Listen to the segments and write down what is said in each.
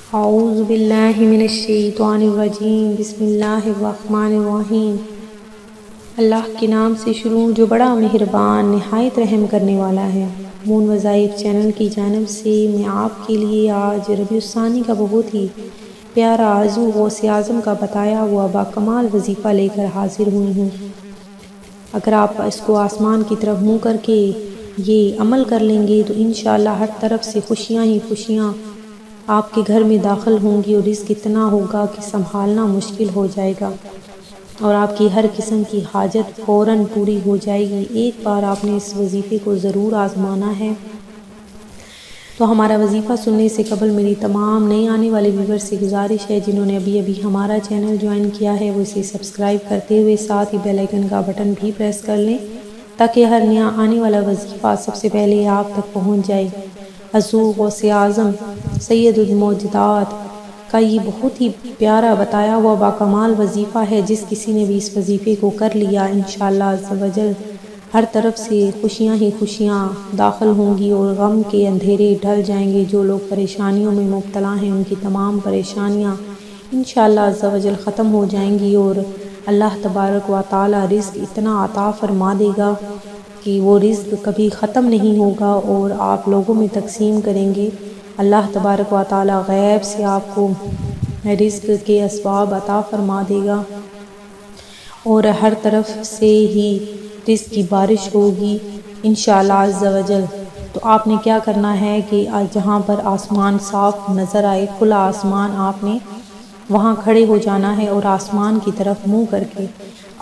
اعوذ باللہ من الشیطان الرجیم، بسم اللہ الرحمن الرحیم۔ اللہ کے نام سے شروع جو بڑا مہربان نہایت رحم کرنے والا ہے۔ مون وظائف چینل کی جانب سے میں آپ کے لیے آج ربیع الثانی کا بہت ہی پیارا عظیم غوث اعظم کا بتایا ہوا باکمال وظیفہ لے کر حاضر ہوئی ہوں۔ اگر آپ اس کو آسمان کی طرف منہ کر کے یہ عمل کر لیں گے تو انشاءاللہ ہر طرف سے خوشیاں ہی خوشیاں آپ کے گھر میں داخل ہوں گی، اور رزق اتنا ہوگا کہ سنبھالنا مشکل ہو جائے گا، اور آپ کی ہر قسم کی حاجت فوراً پوری ہو جائے گی۔ ایک بار آپ نے اس وظیفے کو ضرور آزمانا ہے۔ تو ہمارا وظیفہ سننے سے قبل میری تمام نئے آنے والے ویور سے گزارش ہے، جنہوں نے ابھی ہمارا چینل جوائن کیا ہے وہ اسے سبسکرائب کرتے ہوئے ساتھ ہی بیل آئیکن کا بٹن بھی پریس کر لیں، تاکہ ہر نیا آنے والا وظیفہ سب سے پہلے آپ تک پہنچ جائے۔ حضور غوث اعظم سید الموجودات کا یہ بہت ہی پیارا بتایا ہوا باکمال وظیفہ ہے۔ جس کسی نے بھی اس وظیفے کو کر لیا انشاءاللہ عز و جل ہر طرف سے خوشیاں ہی خوشیاں داخل ہوں گی، اور غم کے اندھیرے ڈھل جائیں گے۔ جو لوگ پریشانیوں میں مبتلا ہیں ان کی تمام پریشانیاں انشاءاللہ عز و جل ختم ہو جائیں گی، اور اللہ تبارک و تعالی رزق اتنا عطا فرما دے گا کہ وہ رزق کبھی ختم نہیں ہوگا، اور آپ لوگوں میں تقسیم کریں گے۔ اللہ تبارک و تعالی غیب سے آپ کو رزق کے اسباب عطا فرما دے گا، اور ہر طرف سے ہی رزق کی بارش ہوگی انشاءاللہ عز و جل۔ تو آپ نے کیا کرنا ہے کہ جہاں پر آسمان صاف نظر آئے، کھلا آسمان، آپ نے وہاں کھڑے ہو جانا ہے، اور آسمان کی طرف منہ کر کے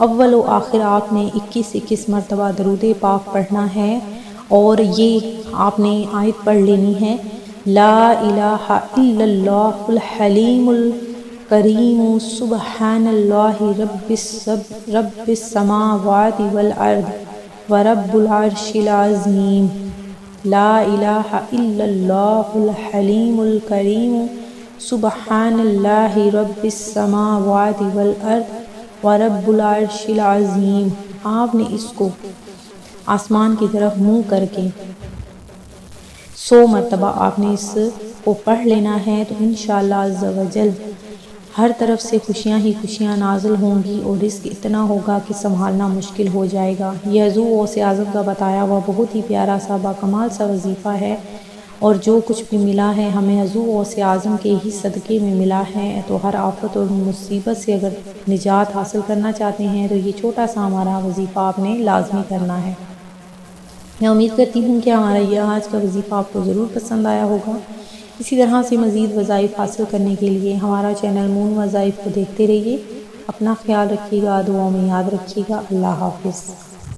اول و آخر آپ نے 21 مرتبہ درود پاک پڑھنا ہے، اور یہ آپ نے آیت پڑھ لینی ہے، لا الہ الا اللہ الحلیم الکریم سبحان اللہ رب السماوات والارض ورب العرش العظیم۔ لا الہ الا اللہ الحلیم الکریم سبحان اللہ رب السماوات والارض ورب العرش العظیم۔ آپ نے اس کو آسمان کی طرف منہ کر کے 100 مرتبہ آپ نے اس کو پڑھ لینا ہے، تو انشاءاللہ عز و جل ہر طرف سے خوشیاں ہی خوشیاں نازل ہوں گی، اور رزق اتنا ہوگا کہ سنبھالنا مشکل ہو جائے گا۔ یہ حضور غوث اعظم کا بتایا ہوا بہت ہی پیارا سا باکمال سا وظیفہ ہے، اور جو کچھ بھی ملا ہے ہمیں حضور غوث اعظم کے ہی صدقے میں ملا ہے۔ تو ہر آفت اور مصیبت سے اگر نجات حاصل کرنا چاہتے ہیں تو یہ چھوٹا سا ہمارا وظیفہ آپ نے لازمی کرنا ہے۔ میں امید کرتی ہوں کہ ہمارا یہ آج کا وظیفہ آپ کو ضرور پسند آیا ہوگا۔ اسی طرح سے مزید وظائف حاصل کرنے کے لیے ہمارا چینل مون وظائف کو دیکھتے رہیے۔ اپنا خیال رکھیے گا، دعاؤں میں یاد رکھیے گا۔ اللہ حافظ۔